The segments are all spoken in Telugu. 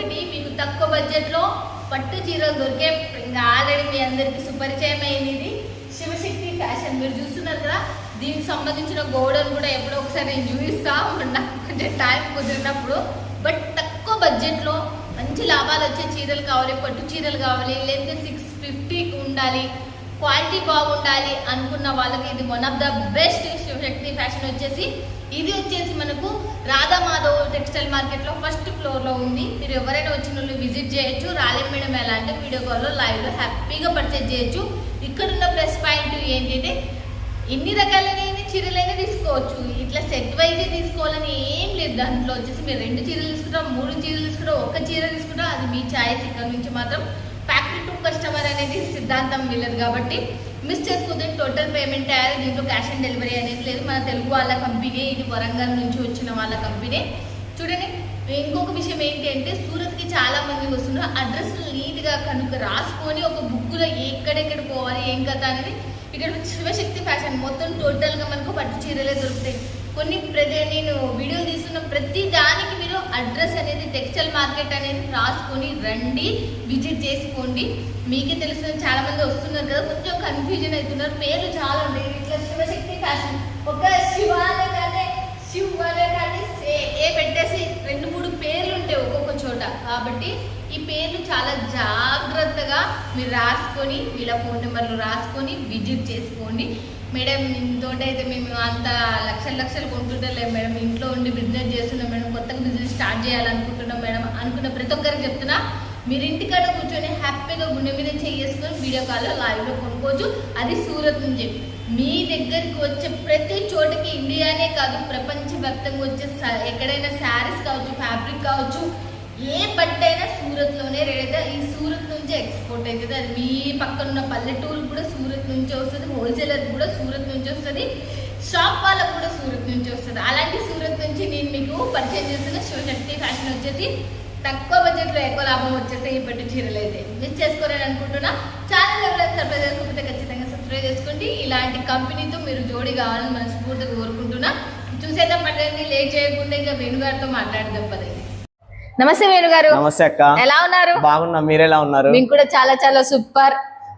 ఇది మీకు తక్కువ బడ్జెట్ లో పట్టు చీరలు దొరికే ఇంకా ఆల్రెడీ మీ అందరికి సుపరిచయం అయింది ఇది శివశక్తి ఫ్యాషన్. మీరు చూస్తున్నారు కదా, దీనికి సంబంధించిన గోడౌన్ కూడా ఎప్పుడో ఒకసారి నేను చూపిస్తా ఉన్నా కొంచెం టైం కుదిరినప్పుడు. బట్ తక్కువ బడ్జెట్ లో మంచి లాభాలు వచ్చే చీరలు కావాలి, పట్టు చీరలు కావాలి, లేదా 650 ఉండాలి, క్వాలిటీ బాగుండాలి అనుకున్న వాళ్ళకి ఇది one of the best Shivashakti fashion వచ్చేసి. ఇది వచ్చేసి మనకు రాధామాధవ్ టెక్స్టైల్ మార్కెట్లో ఫస్ట్ ఫ్లోర్లో ఉంది. మీరు ఎవరైనా వచ్చిన వాళ్ళు విజిట్ చేయొచ్చు. రాలేం మేడం ఎలా అంటే వీడియో కాల్లో లైవ్లో హ్యాపీగా పర్చేజ్ చేయొచ్చు. ఇక్కడున్న ప్లస్ పాయింట్ ఏంటంటే ఎన్ని రకాలైన చీరలైనా తీసుకోవచ్చు. ఇట్లా సెట్ వైజ్ తీసుకోవాలని ఏం లేదు. దాంట్లో వచ్చేసి మీరు 2 చీరలు తీసుకుంటాం, 3 చీరలు తీసుకుంటాం, 1 చీర తీసుకుంటాం, అది మీ ఛాయిస్. ఇక్కడ నుంచి మాత్రం ఫ్యాక్టరీ టు కస్టమర్ అనేది సిద్ధాంతం వీళ్ళది కాబట్టి మిస్ చేసుకోతే టోటల్ పేమెంట్ అయ్యారు. దీంట్లో క్యాష్ ఆన్ డెలివరీ అనేది లేదు. మన తెలుగు వాళ్ళ కంపెనీ ఇది, వరంగల్ నుంచి వచ్చిన వాళ్ళ కంపెనీ. చూడండి, ఇంకొక విషయం ఏంటి అంటే సూరత్కి చాలా మంది వస్తున్నారు. అడ్రస్ నీట్గా కనుక రాసుకొని ఒక బుక్లో ఎక్కడెక్కడ పోవాలి ఏం కథ అనేది ఇక్కడ శివశక్తి ఫ్యాషన్ మొత్తం టోటల్గా మనకు పట్టు చీరలే దొరుకుతాయి. నేను వీడియోలు తీస్తున్న ప్రతి దానికి మీరు అడ్రస్ అనేది టెక్స్టైల్ మార్కెట్ అనేది రాసుకొని రండి, విజిట్ చేసుకోండి. మీకే తెలుసు చాలా మంది వస్తున్నారు కదా, కొంచెం కన్ఫ్యూజన్ అవుతున్నారు. పేర్లు చాలా ఉంటాయి ఇట్లా శివశక్తి ఫ్యాషన్. ఒక శివాలే కానీ ఏ పెట్టేసి 2-3 పేర్లు ఉంటాయి ఒక్కొక్క చోట. కాబట్టి ఈ పేర్లు చాలా జాగ్రత్తగా మీరు రాసుకొని వీళ్ళ ఫోన్ నెంబర్లు రాసుకొని విజిట్ చేసుకోండి. మేడం ఇంతోటి అయితే మేము అంత లక్షలు కొంటుంటలేము మేడం, ఇంట్లో ఉండి బిజినెస్ చేస్తున్నాం మేడం, కొత్తగా బిజినెస్ స్టార్ట్ చేయాలనుకుంటున్నాం మేడం అనుకున్న ప్రతి ఒక్కరికి చెప్తున్నా, మీరు ఇంటికాడ కూర్చొని హ్యాపీగా గుండె మీద చేసుకొని వీడియో కాల్లో లైవ్లో కొనుక్కోవచ్చు. అది సూరత్ నుంచి. మీ దగ్గరికి వచ్చే ప్రతి చోటకి ఇండియానే కాదు ప్రపంచవ్యాప్తంగా వచ్చే ఎక్కడైనా శారీస్ కావచ్చు, ఫ్యాబ్రిక్ కావచ్చు, ఏ బట్టైనా సూరత్లోనే రేడైతే ఈ సూరత్ నుంచి ఎక్స్పోర్ట్ అవుతుంది. అది మీ పక్కన పల్లెటూరు కూడా సూరత్ నుంచి వస్తుంది, హోల్సేలర్ కూడా సూరత్ నుంచి వస్తుంది, షాప్ వాళ్ళకు కూడా సూరత్ నుంచి వస్తుంది. అలాంటి సూరత్ నుంచి నేను మీకు పరిచయం చేస్తున్న శివశక్తి ఫ్యాషన్ వచ్చేసి తక్కువ బడ్జెట్లో ఎక్కువ లాభం వచ్చేసి ఈ పట్టు చీరలు అయితే మిస్ చేసుకోరని అనుకుంటున్నా. ఛానల్ ఎవరైనా సబ్స్క్రైబ్ చేసుకోకపోతే ఖచ్చితంగా సబ్స్క్రైబ్ చేసుకోండి. ఇలాంటి కంపెనీతో మీరు జోడీ కావాలని మనస్ఫూర్తిగా కోరుకుంటున్నా. చూసేద్దాం పట్టండి, లేట్ చేయకుండా ఇంకా వేణుగారితో మాట్లాడదాం పదండి. నమస్తే వేణుగారు. నమస్తే అక్క, ఎలా ఉన్నారు? బాగున్నా, మీరు ఎలా ఉన్నారు? మేము కూడా చాలా చాలా సూపర్.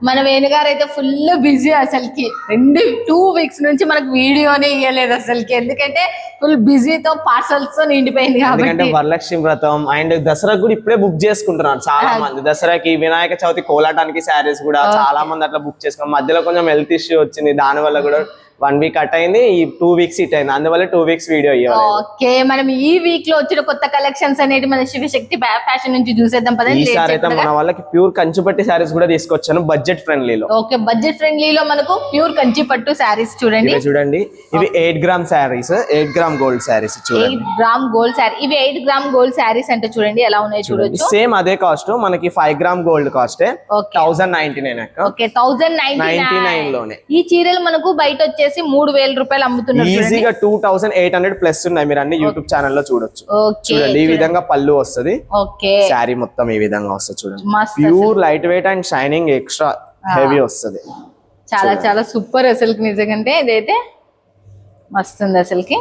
మన వేణుగారు అయితే ఫుల్ బిజీ అసలుకి. 2 వీక్స్ నుంచి మనకు వీడియోనే ఇవ్వలేదు అసలుకి, ఎందుకంటే ఫుల్ బిజీతో పార్సల్స్ తో నిండిపోయింది కాబట్టి. వరలక్ష్మి వ్రతం అండ్ దసరా కూడా ఇప్పుడే బుక్ చేసుకుంటున్నారు చాలా మంది. దసరాకి, వినాయక చవితి కోలాటానికి శారీస్ కూడా చాలా మంది అట్లా బుక్ చేసుకున్నారు. మధ్యలో కొంచెం హెల్త్ ఇష్యూ వచ్చింది, దాని వల్ల కూడా 1 వీక్ అట్ అయింది, ఈ 2 వీక్స్ ఇట్ అయింది, అందువల్ల 2 వీక్స్ వీడియో ఇవ్వాలి. ఓకే, మనం ఈ వీక్ లో వచ్చిన కొత్త కలెక్షన్స్ అనేది మన శివశక్తి ఫ్యాషన్ నుంచి చూసేద్దాం పదండి. ఈసారి అయితే మన వాళ్ళకి ప్యూర్ కంచిపట్టు శారీస్ కూడా తీసుకొచ్చాను బడ్జెట్ ఫ్రెండ్లీలో. ఓకే, బడ్జెట్ ఫ్రెండ్లీలో మనకు ప్యూర్ కంచిపట్టు శారీస్ చూడండి. చూడండి, ఇవి 8 gram saris, 8 gram gold saris చూడండి. 8 గ్రామ్ గోల్డ్ శారీ, ఇవి 8 గ్రామ్ గోల్డ్ శారీస్ అంటే చూడండి ఎలా ఉన్నాయి చూడొచ్చు. సేమ్ అదే కాస్ట్ మనకి 5 గ్రామ్ గోల్డ్ కాస్ట్ 1099. ఓకే, 1099 లోనే ఈ చీరలు మనకు బయట వచ్చేసి 3000 రూపాయలు అమ్ముతున్నారు. ఈజీగా 2800 ప్లస్ ఉన్నాయి. మీరు అన్ని యూట్యూబ్ ఛానల్ లో చూడొచ్చు. చూడండి, ఈ విధంగా పళ్ళు వస్తుంది. ఓకే, శారీ మొత్తం ఈ విధంగా వస్తుంది చూడండి. Pure light weight and shining, extra heavy వస్తుంది. చాలా చాలా సూపర్ అసలుకి, నిజంగా ఇదైతే మస్తుంది అసలుకి.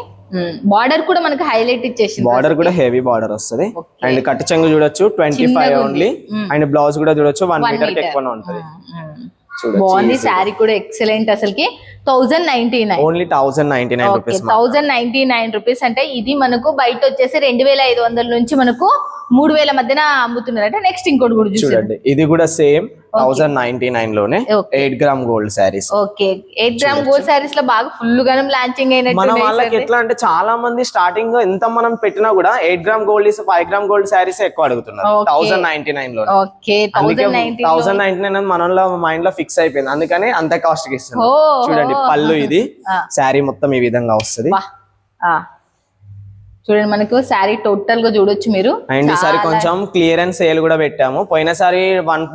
బార్డర్ కూడా మనకి హైలైట్ ఇచ్చేసింది. బార్డర్ కూడా హెవీ బార్డర్ వస్తుంది. అండ్ కట్ చెంగు చూడొచ్చు 25 ఓన్లీ. అండ్ బ్లౌజ్ కూడా చూడొచ్చు 1 మీటర్ ఎక్కువ ఉంటుంది. బాగుంది శారీ కూడా ఎక్సలెంట్ అసలుకి. 1099 ఓన్లీ 1099 రూపీస్. 1099 రూపీస్ అంటే ఇది మనకు బయట వచ్చేసి 2500 నుంచి మనకు 3000 మధ్యన అమ్ముతున్నారు. అంటే నెక్స్ట్ ఇంకోటి కూడా చూడండి, ఇది కూడా సేమ్ 1099 లోనే 8 gram gold saris. Okay, 8 gram gold saris లో బాగా ఫుల్ గా లాంచింగ్ అయినట్టు. మన వాళ్ళకి ఎట్లా అంటే చాలా మంది స్టార్టింగ్ ఎంత మనం పెట్టినా కూడా 8 gram gold 5 gram gold saris ఎక్కువ అడుగుతున్నారు 1099 లో. ఓకే, 1099 మన మైండ్ లో ఫిక్స్ అయిపోయింది, అందుకని అంత కాస్ట్ కి ఇస్తున్నాం. చూడండి, పళ్ళు ఇది, శారీ మొత్తం ఈ విధంగా వస్తుంది. చూడండి, మనకు శారీ టోటల్ గా చూడొచ్చు మీరు. అండ్ ఈసారి కొంచెం క్లియరెన్స్ సేల్ కూడా పెట్టాము. పోయినసారి 1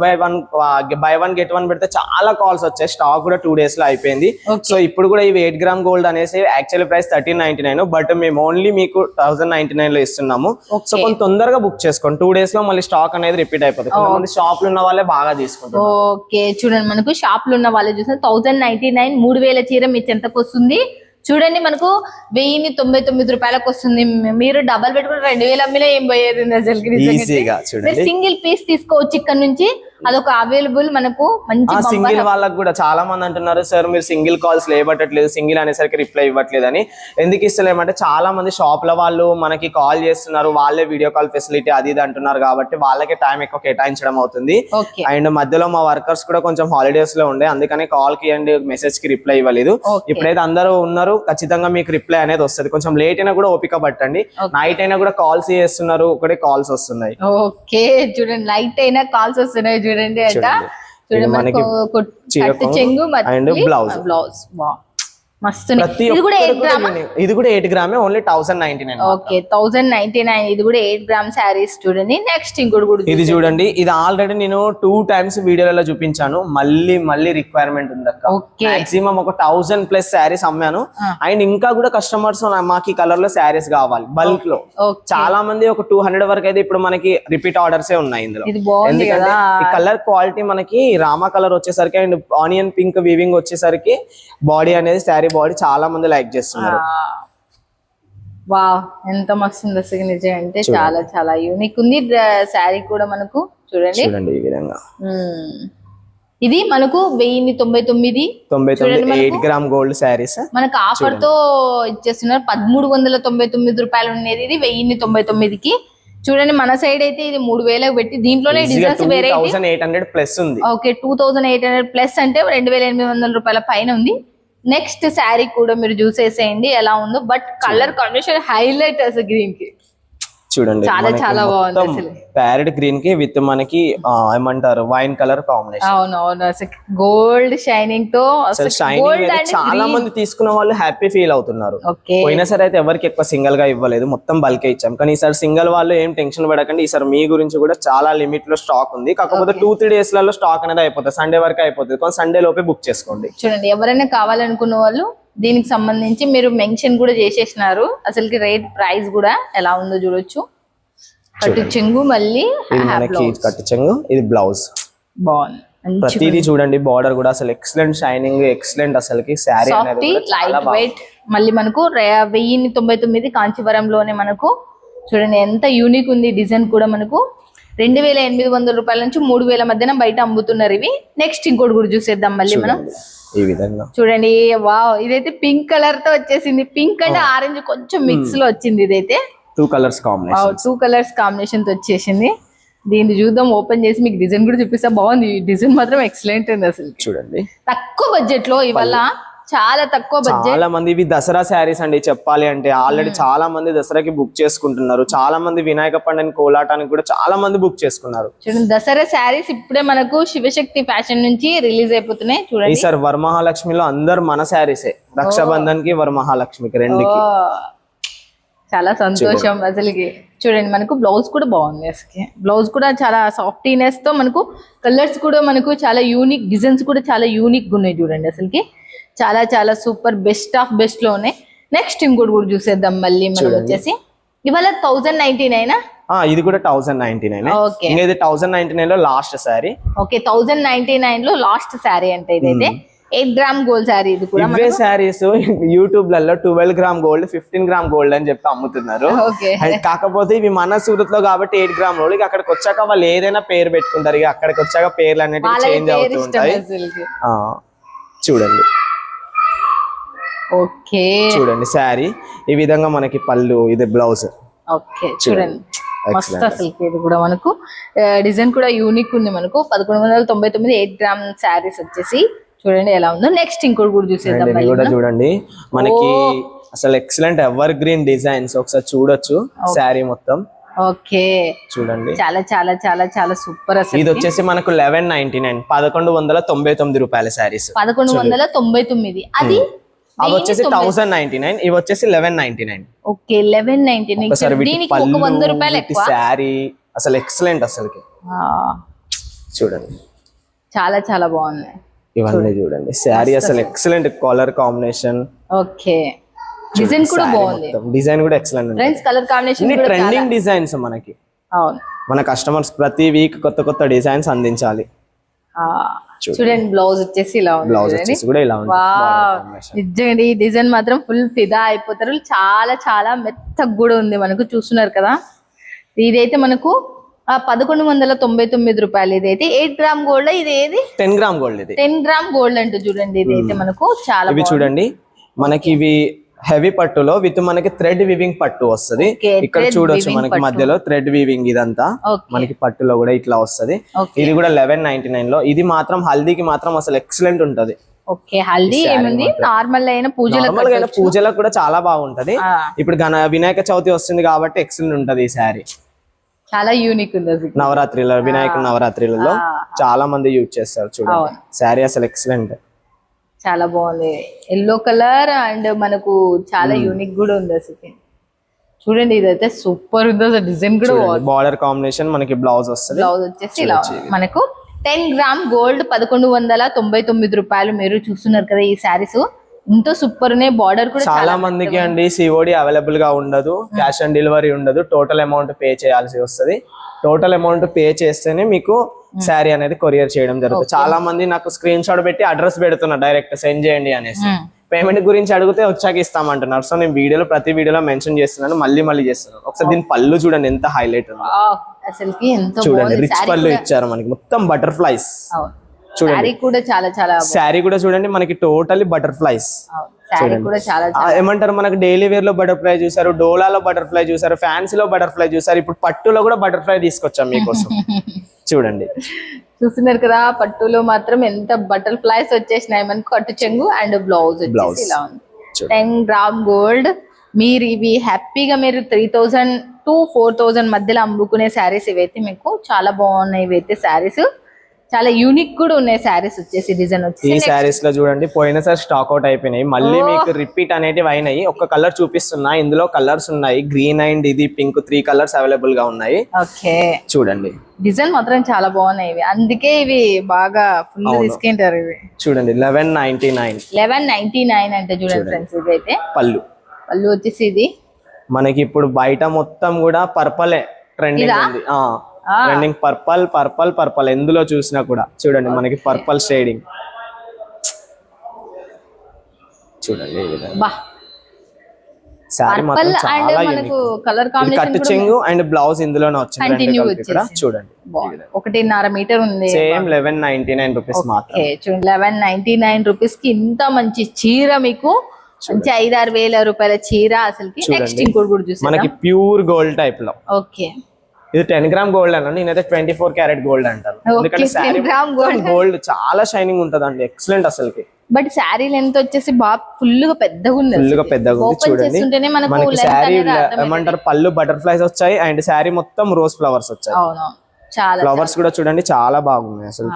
బై 1 గెట్ 1 పెడితే చాలా కాల్స్ వచ్చాయి. స్టాక్ కూడా 2 డేస్ లో అయిపోయింది. సో ఇప్పుడు కూడా ఇవి 8 గ్రామ్ గోల్డ్ అనేసి యాక్చువల్ ప్రైస్ 1399, బట్ మేము ఓన్లీ మీకు 1099 లో ఇస్తున్నాము. సో కొంచెం తొందరగా బుక్ చేసుకోండి, 2 డేస్ లో మళ్ళీ స్టాక్ అనేది రిపీట్ అయిపోతుంది. కొంతమంది షాప్ లో ఉన్న వాళ్ళే బాగా తీసుకుంటారు. ఓకే, చూడండి, మనకు షాప్ లో ఉన్న వాళ్ళే చూసిన 1099 3000 చీర మీ చెంతకు వస్తుంది. చూడండి మనకు 1099 రూపాయలకు వస్తుంది. మీరు డబల్ పెట్టుకుని 2000 అమ్మినా ఏం పోయేది అసలు. ఈజీగా చూడండి సింగిల్ పీస్ తీసుకోవచ్చు ఇక్కడ నుంచి, అదొక అవైలబుల్ మనకు మంచి సింగిల్ వాళ్ళకి కూడా చాలా మంది అంటున్నారు సార్ మీరు సింగిల్ కాల్స్ లేబట్టట్లేదు, సింగిల్ అనేసరికి రిప్లై ఇవ్వట్లేదు అని. ఎందుకు ఇస్తలేమంటే చాలా మంది షాప్ లో వాళ్ళు మనకి కాల్ చేస్తున్నారు, వాళ్ళే వీడియో కాల్ ఫెసిలిటీ అది ఇది అంటున్నారు కాబట్టి వాళ్ళకి టైం ఎక్కువ కేటాయించడం అవుతుంది. అండ్ మధ్యలో మా వర్కర్స్ కూడా కొంచెం హాలిడేస్ లో ఉండే, అందుకని కాల్ కి అండ్ మెసేజ్ కి రిప్లై ఇవ్వలేదు. ఇప్పుడైతే అందరూ ఉన్నారు ఖచ్చితంగా మీకు రిప్లై అనేది వస్తుంది. కొంచెం లేట్ అయినా కూడా ఓపిక పట్టండి, నైట్ అయినా కూడా కాల్స్ చేస్తున్నారు, ఒకటే కాల్స్ వస్తున్నాయి. ఓకే చూడండి నైట్ అయినా కాల్స్ వస్తున్నాయి చూడండి. అంట చూడండి మనకి చెంగు అండ్ బ్లౌజ్ మస్తు. ఇది కూడా 8 గ్రామే, ఓన్లీ 1099. ఓకే 1099. ఇది కూడా 8 గ్రామ్ శారీస్ చూడండి. నెక్స్ట్ ఇంకోటి కూడా ఇది చూడండి, ఇది ఆల్రెడీ నేను 2 times వీడియోలలో చూపించాను, మళ్ళీ రిక్వైర్మెంట్ ఉంది అక్క. మాక్సిమం ఒక 1000+ శారీస్ అమ్మాను. అండ్ ఇంకా కూడా కస్టమర్స్ మాకు ఈ కలర్ లో శారీస్ కావాలి బల్క్ లో. చాలా మంది ఒక 200 వరకు అయితే ఇప్పుడు మనకి రిపీట్ ఆర్డర్స్ ఉన్నాయి ఇందులో. ఎందుకంటే ఈ కలర్ క్వాలిటీ మనకి రామా కలర్ వచ్చేసరికి అండ్ ఆనియన్ పింక్ వీవింగ్ వచ్చేసరికి బాడీ అనేది శారీ బాడీ చాలా మంది లైక్ చేస్తున్నారు. వావ్ ఎంత మస్తు ఉంది అసలు నిజం అంటే చాలా చాలా యూనిక్ ఉంది. శారీ కూడా మనకు చూడండి ఈ విధంగా. ఇది మనకు 1099 8 గ్రామ్ గోల్డ్ శారీస్ మనకు ఆఫర్ తో ఇచ్చేస్తున్నారు. 1399 రూపాయలు ఉండేది ఇది 1099కి. చూడండి మన సైడ్ అయితే ఇది 3000కి పెట్టి దీంట్లోనే డిజైన్స్ వేరే 2800+ ఉంది. ఓకే 2800+ అంటే 2800 రూపాయల పైన ఉంది. నెక్స్ట్ శారీ కూడా మీరు చూసేసేయండి ఎలా ఉందో. బట్ కలర్ కాంబినేషన్ హైలైట్ అసలు గ్రీన్ కి చూడండి, చాలా చాలా బాగుంది అసలు. ప్యారెట్ గ్రీన్ కి విత్ మనకి ఏమంటారు వైన్ కలర్ కాంబినేషన్. అవును అసలు గోల్డ్ షైనింగ్ తో చాలా మంది తీసుకున్న వాళ్ళు హ్యాపీ ఫీల్ అవుతున్నారు. పోయినా సరే అయితే ఎవరికి ఎక్కువ సింగిల్ గా ఇవ్వలేదు, మొత్తం బల్కే ఇచ్చాం. కానీ ఈసారి సింగిల్ వాళ్ళు ఏం టెన్షన్ పడకండి, ఈసారి మీ గురించి కూడా చాలా లిమిట్ లో స్టాక్ ఉంది. కాకపోతే 2-3 days లలో స్టాక్ అనేది అయిపోతుంది, సండే వరకు అయిపోతుంది. కానీ సండే లోపే బుక్ చేసుకోండి. చూడండి ఎవరైనా కావాలనుకున్న వాళ్ళు దీనికి సంబంధించి మీరు మెన్షన్ కూడా చేసేసినారు. అసలుకి రేట్ ప్రైస్ కూడా ఎలా ఉందో చూడొచ్చు. కట్టు చెంగు మళ్ళీ కట్టు చెంగు, ఇది బ్లౌజ్ బాగుంది. ప్రతిదీ చూడండి, బార్డర్ కూడా అసలు ఎక్సలెంట్ షైనింగ్, ఎక్సలెంట్ అసలుకి శారీ అనేది లైట్ వెయిట్. మళ్ళీ మనకు 1099 కాంచీవరంలోనే మనకు చూడండి ఎంత యూనిక్ ఉంది. డిజైన్ కూడా మనకు 2800 రూపాయల నుంచి 3000 మధ్యన బయట అమ్ముతున్నారు ఇవి. నెక్స్ట్ ఇంకోటి కూడా చూసేద్దాం మళ్ళీ మనం ఈ విధంగా. చూడండి వావ్ ఇదైతే పింక్ కలర్ తో వచ్చేసింది. పింక్ అండ్ ఆరెంజ్ కొంచెం మిక్స్ లో వచ్చింది. ఇదైతే 2 కలర్స్ కాంబినేషన్, 2 కలర్స్ కాంబినేషన్ తో వచ్చేసింది. దీన్ని చూద్దాం, ఓపెన్ చేసి మీకు డిజైన్ కూడా చూపిస్తా. బాగుంది డిజైన్ మాత్రం ఎక్సలెంట్ ఉంది అసలు. చూడండి తక్కువ బడ్జెట్ లో ఇవాళ చాలా తక్కువ బడ్జెట్. చాలా మంది ఇవి దసరా శారీస్ అండి చెప్పాలి అంటే. ఆల్రెడీ చాలా మంది దసరాకి బుక్ చేసుకుంటున్నారు. చాలా మంది వినాయక పండుగ కోలాటానికి కూడా చాలా మంది బుక్ చేసుకున్నారు. చూడండి దసరా శారీస్ ఇప్పుడే మనకు శివశక్తి ఫ్యాషన్ నుంచి రిలీజ్ అయిపోతున్నాయి. చూడండి ఈసారి వరమహాలక్ష్మిలో అందరు మన శారీసే, రక్షాబంధన్ కి వరమహాలక్ష్మికి రెండుకి. చాలా సంతోషం అసలుకి. చూడండి మనకు బ్లౌజ్ కూడా బాగుంది. అసలు బ్లౌజ్ కూడా చాలా సాఫ్టీనెస్ తో మనకు కలర్స్ కూడా మనకు చాలా యూనిక్, డిజైన్స్ కూడా చాలా యూనిక్ గా ఉన్నాయి. చూడండి అసలుకి చాలా చాలా సూపర్ బెస్ట్ ఆఫ్ బెస్ట్ లో ఉన్నాయి. నెక్స్ట్ ఇంకోటి కూడా చూసేద్దాం మళ్ళీ మనం వచ్చేసి. ఇవాళ 1099 ఇది కూడా 1099. ఇంకా ఇది 1099 లో లాస్ట్ శారీ. ఓకే 1099 లో లాస్ట్ శారీ అంటే ఇదైతే 8 గ్రామ్ గోల్డ్ శారీ. ఇది కూడా ఇవే శారీస్ యూట్యూబ్ లలో 12 గ్రామ్ గోల్డ్ 15 గ్రామ్ గోల్డ్ అని చెప్పి అమ్ముతున్నారు. కాకపోతే ఇవి మన సూరత్ లో కాబట్టి 8 గ్రామ్ గోల్డ్. అక్కడికి వచ్చాక వాళ్ళు ఏదైనా పేరు పెట్టుకుంటారు, ఇక అక్కడికి వచ్చాక పేర్లు అనేవి చేంజ్ అవుతూ ఉంటాయి. చూడండి ఓకే చూడండి శారీ ఈ విధంగా మనకి పళ్ళు, ఇది బ్లౌజ్. ఓకే చూడండి మస్త్ అసలు. ఇది కూడా మనకు డిజైన్ కూడా యూనిక్ ఉంది. మనకు 1199 8 గ్రామ్ శారీస్ వచ్చేసి చూడండి ఎలా ఉందో. నెక్స్ట్ ఇంకోటి కూడా చూసేద్దాం. కూడా చూడండి మనకి అసలు ఎక్సలెంట్ ఎవర్ గ్రీన్ డిజైన్స్ ఒకసారి చూడొచ్చు శారీ మొత్తం. ఓకే చూడండి చాలా చాలా చాలా చాలా సూపర్ అసలు. ఇది వచ్చేసి మనకు 1199 1199 రూపాయల శారీస్. 1199 అది అవి వచ్చేసి 1099, ఇవి వచ్చేసి 1199. ఓకే 1199. దీనికి ఒక 100 రూపాయలు ఎక్కువ. శారీ అసలు ఎక్సలెంట్ అసలుకి. చూడండి చాలా చాలా బాగుంది ఇవన్నీ. చూడండి శారీ అసలు excellent colour combination. Okay design కూడా బాగుంది, డిజైన్ కూడా ఎక్సలెంట్ ఉంది. ఫ్రెండ్స్ కలర్ కాంబినేషన్ కూడా ట్రెండింగ్ డిజైన్స్ మనకి. అవును మన కస్టమర్స్ ప్రతి వీక్ కొత్త కొత్త డిజైన్స్ అందించాలి. చూడండి బ్లౌజ్ వచ్చేసి ఇలా ఉంది. బ్లౌజ్ వచ్చేసి కూడా ఇలా ఉంది. నిజంగా ఈ డిజైన్ మాత్రం ఫుల్ ఫిదా అయిపోతారు. చాలా చాలా మెత్తగా కూడా ఉంది మనకు, చూస్తున్నారు కదా. ఇదైతే మనకు 1199 రూపాయలు. ఇదైతే 8 గ్రామ్ గోల్డ్. ఇది ఏది 10 గ్రామ్ గోల్డ్. ఇది 10 గ్రామ్ గోల్డ్ అంటే చూడండి. ఇదైతే మనకు చాలా ఇవి చూడండి, మనకి ఇవి హెవీ పట్టులో విత్ మనకి థ్రెడ్ వీవింగ్ పట్టు వస్తది. ఇక్కడ చూడొచ్చు మనకి మధ్యలో థ్రెడ్ వీవింగ్ ఇదంతా మనకి పట్టులో కూడా ఇట్లా వస్తది. ఇది కూడా 1199 లో. ఇది మాత్రం హల్దీకి మాత్రం అసలు ఎక్సలెంట్ ఉంటది. ఓకే, హల్దీ ఏముంది, నార్మల్ అయిన పూజలకు కూడా చాలా బాగుంటది. ఇప్పుడు వినాయక చవితి వస్తుంది కాబట్టి ఎక్సలెంట్ ఉంటది ఈ శారీ. చాలా యూనిక్ ఉంది. నవరాత్రిలో వినాయక నవరాత్రిలలో చాలా మంది యూజ్ చేస్తారు. చూడండి శారీ అసలు ఎక్సలెంట్, చాలా బాగుంది. ఎల్లో కలర్ అండ్ మనకు చాలా యూనిక్ కూడా ఉంది అసలు. చూడండి ఇదైతే సూపర్ ఉంది అసలు. డిజైన్ కూడా బార్డర్ కాంబినేషన్ మనకి బ్లౌజ్ వస్తుంది. బ్లౌజ్ వచ్చేసి ఇలా మనకు 10 గ్రామ్ గోల్డ్ 1199 రూపాయలు. మీరు చూస్తున్నారు కదా ఈ శారీస్ ఎంతో సూపర్ ఉన్నాయి. బార్డర్ కూడా చాలా మందికి అండి సిఓడి అవైలబుల్ గా ఉండదు, క్యాష్ ఆన్ డెలివరీ ఉండదు. టోటల్ అమౌంట్ పే చేయాల్సి వస్తుంది. టోటల్ అమౌంట్ పే చేస్తేనే మీకు శారీ అనేది కొరియర్ చేయడం జరుగుతుంది. చాలా మంది నాకు స్క్రీన్ షాట్ పెట్టి అడ్రస్ పెడుతున్నారు, డైరెక్ట్ సెండ్ చేయండి అనేసి. పేమెంట్ గురించి అడిగితే వచ్చాక ఇస్తామంటున్నారు. సో నేను ప్రతి వీడియోలో మెన్షన్ చేస్తున్నాను, మళ్ళీ చేస్తున్నాను. ఒకసారి దీని పళ్ళు చూడండి ఎంత హైలైట్ ఉంది అసలుకి. చూడండి రిచ్ పళ్ళు ఇచ్చారు మనకి, మొత్తం బటర్ఫ్లైస్. చూడండి కూడా చాలా చాలా శారీ కూడా చూడండి మనకి టోటల్లీ బటర్ఫ్లైస్. ఏమంటారు, మనకి డైలీ వేర్ లో బటర్ఫ్లై చూసారు, డోలాలో బటర్ఫ్లై చూసారు, ఫ్యాన్సీలో బటర్ఫ్లై చూసారు, ఇప్పుడు పట్టులో కూడా బటర్ఫ్లై తీసుకొచ్చాం మీకోసం. చూడండి చూస్తున్నారు కదా, పట్టులో మాత్రం ఎంత బటర్ఫ్లైస్ వచ్చేసినాయి మనకు. కట్టు చెంగు అండ్ బ్లౌజ్ ఇలా ఉంది. 10 గ్రామ్ గోల్డ్. మీరు ఇవి హ్యాపీగా మీరు 3000 to 4000 మధ్యలో అమ్ముకునే శారీస్ ఇవైతే మీకు చాలా బాగున్నాయి. ఇవైతే శారీస్ చాలా యూనిక్ కూడా ఉన్నాయి. శారీస్ వచ్చేసి డిజైన్ వచ్చేసి ఈ శారీస్ లో చూడండి పోయినసారి స్టాక్ అవుట్ అయిపోయినాయి, మళ్ళీ మీకు రిపీట్ అనేటివి అయినాయి. ఒక కలర్ చూపిస్తున్నా, ఇందులో కలర్స్ ఉన్నాయి, గ్రీన్ అండ్ ఇది పింక్, 3 కలర్స్ అవైలబుల్ గా ఉన్నాయి. ఓకే చూడండి డిజైన్ మాత్రం చాలా బాగున్నాయి ఇవి, అందుకే ఇవి బాగా ఫుల్ తీసుకుంటారు. ఇవి చూడండి 1199 అంటే చూడండి ఫ్రెండ్స్. ఇది అయితే పళ్ళు వచ్చేసి ఇది మనకి ఇప్పుడు బయట మొత్తం కూడా పర్పలే ట్రెండింగ్ ఉంది. ట్రెండింగ్ పర్పల్ ఎందులో చూసినా కూడా చూడండి మనకి పర్పల్ షేడింగ్. చూడండి సారీ మాత్రం చాలా యూనిక్. కట్టు చెంగు అండ్ బ్లౌజ్ ఇందులోనే వచ్చింది. చూడండి 1.5 మీటర్ ఉంది. సేమ్ 1199 రూపీస్ మాత్రం. 1199 రూపీస్ కి ఇంత మంచి చీర మీకు, మంచి 5-6 వేల రూపాయల చీర అసలుకి. నెక్స్ట్ ఇంకోటి కూడా చూసి మనకి ప్యూర్ గోల్డ్ టైప్ లో. ఓకే ఇది 10 గ్రామ్ గోల్డ్ అన్న, నేనైతే 24 క్యారెట్ గోల్డ్ అంటాను. ఎందుకంటే శారీ గోల్డ్ చాలా షైనింగ్ ఉంటదండి, ఎక్సలెంట్ అసలుకి. బట్ శారీ లెంత్ వచ్చేసి బాగా ఫుల్ గా పెద్దగా ఉంది. చూడండి మనకి శారీ ఏమంటారు, పళ్ళు బటర్ఫ్లైస్ వచ్చాయి అండ్ శారీ మొత్తం రోజ్ ఫ్లవర్స్ వచ్చాయి. ఫ్లవర్స్ కూడా చూడండి చాలా బాగున్నాయి అసలు.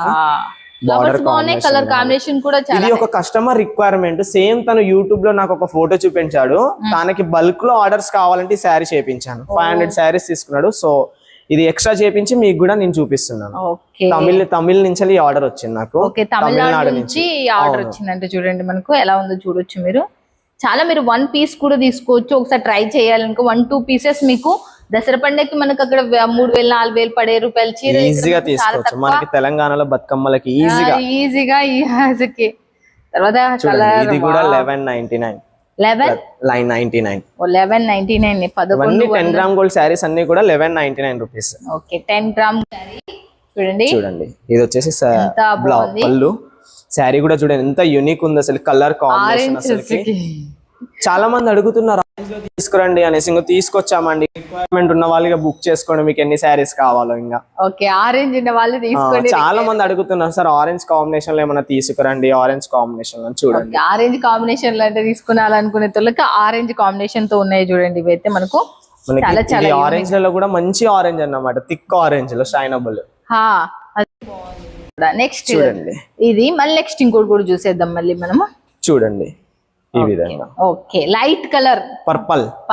కలర్ కాంబినేషన్ కూడా ఇది ఒక కస్టమర్ రిక్వైర్మెంట్. సేమ్ తను యూట్యూబ్ లో నాకు ఒక ఫోటో చూపించాడు, తనకి బల్క్ లో ఆర్డర్స్ కావాలంటే ఈ శారీ చేపించాను. 500 శారీస్ తీసుకున్నాడు. సో ఇది ఎక్స్ట్రా చేపించి మీకు కూడా నేను చూపిస్తున్నాను. తమిళ నుంచి ఈ ఆర్డర్ వచ్చింది నాకు. తమిళనాడు నుంచి ఆర్డర్ వచ్చిందంటే చూడండి మనకు ఎలా ఉందో చూడొచ్చు మీరు. చాలా మీరు 1 పీస్ కూడా తీసుకోవచ్చు. ఒకసారి ట్రై చేయాలనుకో 1-2 పీసెస్ మీకు దసరా పండుగకి మనకు అక్కడ 3000-4000 పడే రూపాయల చీర ఈజీగా తీసుకోవచ్చు. మనకి తెలంగాణలో బతుకమ్మలకి ఈజీగా తర్వాత ఇది కూడా 1199. 10 గ్రామ్ గోల్డ్ శారీస్ అన్ని కూడా 1199 రూపీస్. ఓకే 10 గ్రామ్ చూడండి ఇది వచ్చేసి పళ్ళు. శారీ కూడా చూడండి ఎంత యూనిక్ ఉంది అసలు, కలర్ కాంబినేషన్ అసలు. చాలా మంది అడుగుతున్నారు ఆరెంజ్ లో తీసుకురండి అనేసి, ఇంకా తీసుకొచ్చామండి. రిక్వైర్మెంట్ ఉన్న వాళ్ళకి బుక్ చేసుకోండి, మీకు ఎన్ని శారీస్ కావాలో. ఇంకా ఓకే ఆరెంజ్ ఉన్న వాళ్ళు తీసుకోండి. చాలా మంది అడుగుతున్నారు సార్ ఆరెంజ్ కాంబినేషన్ లో ఏమైనా తీసుకురండి, ఆరెంజ్ కాంబినేషన్ లో. చూడండి ఆరెంజ్ కాంబినేషన్ లో అంటే తీసుకున్నాలనుకునే వాళ్ళకి ఆరెంజ్ కాంబినేషన్ తో ఉన్నాయి. చూడండి ఇవైతే మనకు ఆరెంజ్ లలో కూడా మంచి ఆరెంజ్ అన్నమాట, థిక్ ఆరెంజ్ లో షైనబుల్. నెక్స్ట్ చూడండి ఇది మళ్ళీ నెక్స్ట్ ఇంకోటి కూడా చూసేద్దాం మళ్ళీ మనము. చూడండి ఈ విధంగా okay light colour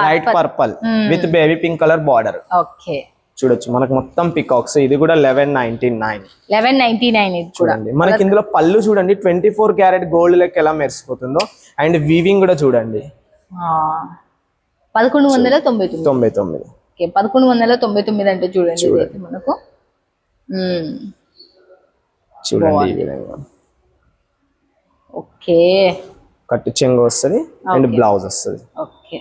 light purple with baby pink colour border. Okay చూడొచ్చు మనకు మొత్తం పికాక్స్. ఇది కూడా 1199 ఇది కూడా. మనకి ఇందులో పళ్ళు చూడండి 24 క్యారెట్ గోల్డ్ లెక్క ఎలా మెరిసిపోతుందో. అండ్ వీవింగ్ కూడా చూడండి 1199. ఓకే 1199 అంటే చూడండి మనకు. చూడండి ఈ విధంగా ఓకే కట్టు చెంగు వస్తుంది అండ్ బ్లౌజ్ వస్తుంది. ఓకే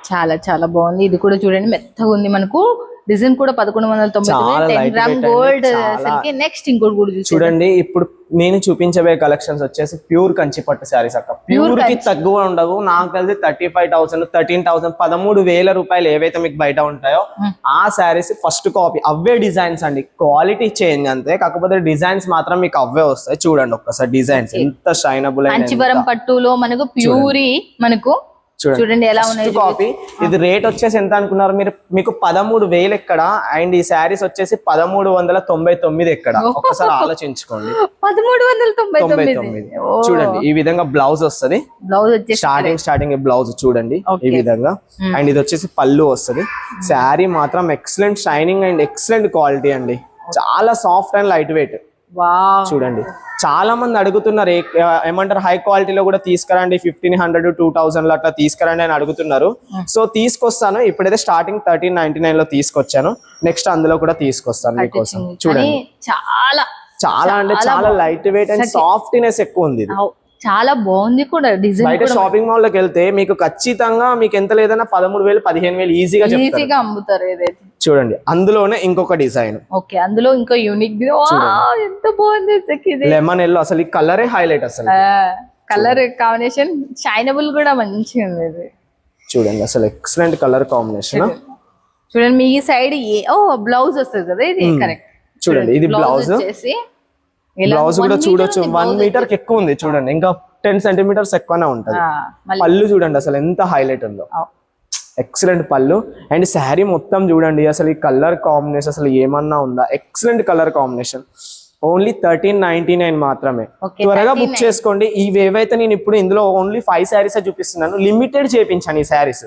చాలా చాలా బాగుంది. ఇది కూడా చూడండి మెత్తగా ఉంది. మనకు డిజైన్ కూడా 1190 10 గ్రామ్ గోల్డ్ సిల్క్. నెక్స్ట్ ఇంకోటి కూడా చూడండి. ఇప్పుడు నేను చూపించబోయే కలెక్షన్స్ వచ్చేసి ప్యూర్ కంచి పట్టు శారీస్ అక్క. ప్యూర్ కి తక్కువ ఉండవు. నాకు తెలిసి 35,000 13,000 13,000 రూపాయలు ఏవైతే మీకు బయట ఉంటాయో ఆ శారీస్ ఫస్ట్ కాపీ అవే డిజైన్స్ అండి. క్వాలిటీ చేంజ్ అంతే, కాకపోతే డిజైన్స్ మాత్రం మీకు అవే వస్తాయి. చూడండి ఒక్కసారి డిజైన్స్ ఎంత షైనబుల్. కాంచీవరం పట్టులో మనకు ప్యూరీ మనకు చూడండి ఎలా ఉన్నాయి కాపీ. ఇది రేట్ వచ్చేసి ఎంత అనుకున్నారు మీరు? మీకు 13,000 ఎక్కడ, అండ్ ఈ శారీస్ వచ్చేసి 1399 ఎక్కడ. ఒక్కసారి ఆలోచించుకోండి. 1399. చూడండి ఈ విధంగా బ్లౌజ్ వస్తుంది. బ్లౌజ్ వచ్చేసి స్టార్టింగ్ బ్లౌజ్ చూడండి ఈ విధంగా. అండ్ ఇది వచ్చేసి పళ్ళు వస్తుంది. శారీ మాత్రం excellent shining and excellent quality అండి. చాలా సాఫ్ట్ అండ్ లైట్ వెయిట్. చూడండి చాలా మంది అడుగుతున్నారు ఏమంటారు హై క్వాలిటీలో కూడా తీసుకురండి, 1500 2000 లో అట్లా తీసుకురండి అని అడుగుతున్నారు. సో తీసుకొస్తాను. ఇప్పుడైతే స్టార్టింగ్ 1399 లో తీసుకొచ్చాను. నెక్స్ట్ అందులో కూడా తీసుకొస్తాను మీకోసం. చూడండి చాలా అంటే చాలా లైట్ వెయిట్ అండ్ సాఫ్ట్నెస్ ఎక్కువ ఉంది. చాలా బాగుంది కూడా డిజైన్. బయట షాపింగ్ మాల్ లోకి వెళ్తే మీకు ఖచ్చితంగా మీకు ఎంత లేదన్నా 13,000 15,000 ఈజీగా అమ్ముతారు. ఏదైతే చూడండి అందులోనే ఇంకొక డిజైన్. ఓకే అందులో ఇంకో యూనిక్ ఎంత బాగుంది. లెమన్ ఎల్లో అసలు ఈ కలరే హైలైట్. అసలు కలర్ కాంబినేషన్ షైనబుల్ కూడా మంచిగా ఉంది. చూడండి అసలు ఎక్సలెంట్ కలర్ కాంబినేషన్. చూడండి మీ సైడ్ బ్లౌజ్ వస్తుంది కదా ఇది కరెక్ట్. చూడండి ఇది బ్లౌజ్ వచ్చేసి బ్లౌజ్ కూడా చూడొచ్చు 1 మీటర్ ఎక్కువ ఉంది. చూడండి ఇంకా 10 సెంటీమీటర్స్ ఎక్కువనే ఉంటది. పళ్ళు చూడండి అసలు ఎంత హైలైట్ ఉందో. ఎక్సలెంట్ పళ్ళు అండ్ శారీ మొత్తం చూడండి అసలు ఈ కలర్ కాంబినేషన్ అసలు ఏమన్నా ఉందా. Excellent colour combination. ఓన్లీ 1399 మాత్రమే. త్వరగా బుక్ చేసుకోండి. ఇవేవైతే నేను ఇప్పుడు ఇందులో ఓన్లీ 5 శారీస్ చూపిస్తున్నాను. లిమిటెడ్ చేపించాను ఈ శారీస్.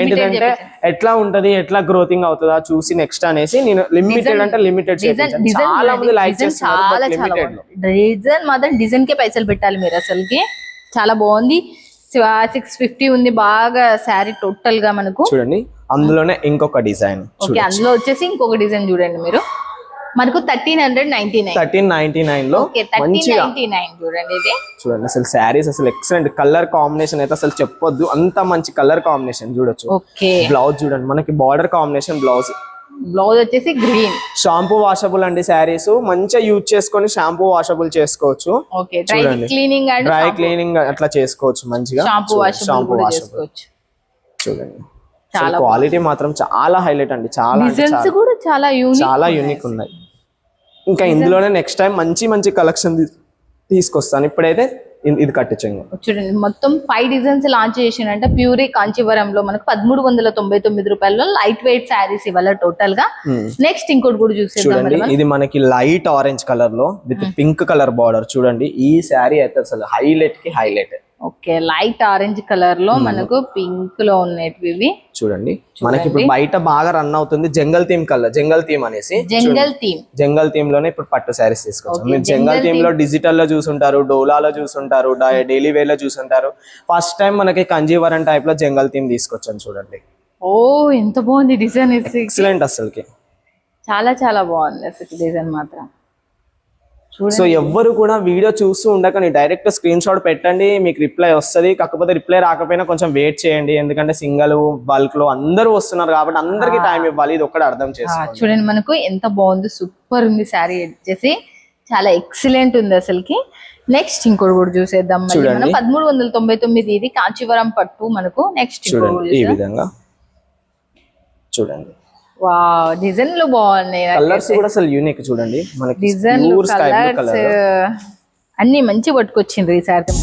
ఏంటంటే ఎట్లా ఉంటది ఎట్లా గ్రోతింగ్ అవుతుందా చూసి నెక్స్ట్ అనేసి నేను లిమిటెడ్ అంటే లిమిటెడ్ చేపించాను. చాలా మంది లైక్ చేస్తున్నారు. డిజైన్ మాత్రం డిజైన్ కే పైసలు పెట్టాలి మీరు. అసలుకి చాలా బాగుంది. 650 ఉంది బాగా శారీ టోటల్ గా మనకు. చూడండి అందులోనే ఇంకొక డిజైన్. అందులో వచ్చేసి ఇంకొక డిజైన్ చూడండి మీరు. మనకు 1399 లో మంచిగా చూడండి ఇది. చూడండి అసలు శారీస్ అసలు ఎక్సలెంట్ కలర్ కాంబినేషన్ అయితే అసలు చెప్పొద్దు. అంత మంచి కలర్ కాంబినేషన్ చూడొచ్చు. బ్లౌజ్ చూడండి మనకి బార్డర్ కాంబినేషన్ బ్లౌజ్ వచ్చేసి గ్రీన్. షాంపూ వాషబుల్ అండి శారీస్. మంచిగా యూజ్ చేసుకొని షాంపూ వాషబుల్ చేసుకోవచ్చు. డ్రై క్లీనింగ్ అట్లా చేసుకోవచ్చు మంచిగా. షాంపూ వాషబుల్ చూడండి క్వాలిటీ మాత్రం చాలా హైలైట్ అండి. చాలా యూనిక్ ఉన్నాయి. ఇంకా ఇందులోనే నెక్స్ట్ టైం మంచి మంచి కలెక్షన్ తీసుకొస్తాను. ఇప్పుడైతే ఇది కట్టించండి. చూడండి మొత్తం 5 డిజైన్స్ లాంచ్ చేసిందంటే ప్యూరీ కాంచీవరంలో మనకు 1399 రూపాయల్లో లైట్ వెయిట్ శారీస్ ఇవాళ టోటల్ గా. నెక్స్ట్ ఇంకోటి కూడా చూసేద్దాం. ఇది మనకి లైట్ ఆరెంజ్ కలర్ లో విత్ పింక్ కలర్ బార్డర్. చూడండి ఈ శారీ అయితే అసలు హైలైట్ కి highlight. Okay light orange colour లో మనకు పింక్ లో ఉన్నవి చూడండి. మనకి ఇప్పుడు బయట బాగా రన్ అవుతుంది జంగల్ థీమ్ కలర్. జంగల్ థీమ్ అనేసి జంగల్ థీమ్ లోనే ఇప్పుడు పట్టు శారీస్ తీసుకొచ్చాం. మీరు జంగల్ థీమ్ లో డిజిటల్ లో చూసుంటారు, డోలాలో చూసుంటారు, డైలీ వేర్ లో చూసుంటారు. ఫస్ట్ టైం మనకి కంజీవరం టైప్ లో జంగల్ థీమ్ తీసుకొచ్చాను. చూడండి ఎంత బాగుంది డిజైన్. ఎక్సలెంట్ అసలుకి చాలా చాలా బాగుంది అసలు డిజైన్ మాత్రం. సో ఎవ్వరు కూడా వీడియో చూస్తూ ఉండకండి, డైరెక్ట్ స్క్రీన్ షాట్ పెట్టండి, మీకు రిప్లై వస్తుంది. కాకపోతే రిప్లై రాకపోయినా కొంచెం వెయిట్ చేయండి, ఎందుకంటే సింగల్ బల్క్ లో అందరూ వస్తున్నారు కాబట్టి అందరికి టైం ఇవ్వాలి. ఇది ఒక్కటి అర్థం చేసుకోండి. చూడండి మనకు ఎంత బాగుంది, సూపర్ ఉంది శారీ వచ్చేసి, చాలా ఎక్సలెంట్ ఉంది అసలుకి. నెక్స్ట్ ఇంకోటి కూడా చూసేద్దాం. 1399 ఇది కాంచీవరం పట్టు మనకు. నెక్స్ట్ ఈ విధంగా చూడండి. డిజైన్ లో బాగున్నాయి, కలర్స్ కూడా అసలు యూనిక్. చూడండి మనకి డిజైన్ కలర్స్ అన్ని మంచి పట్టుకొచ్చిండ్రు ఈసారి.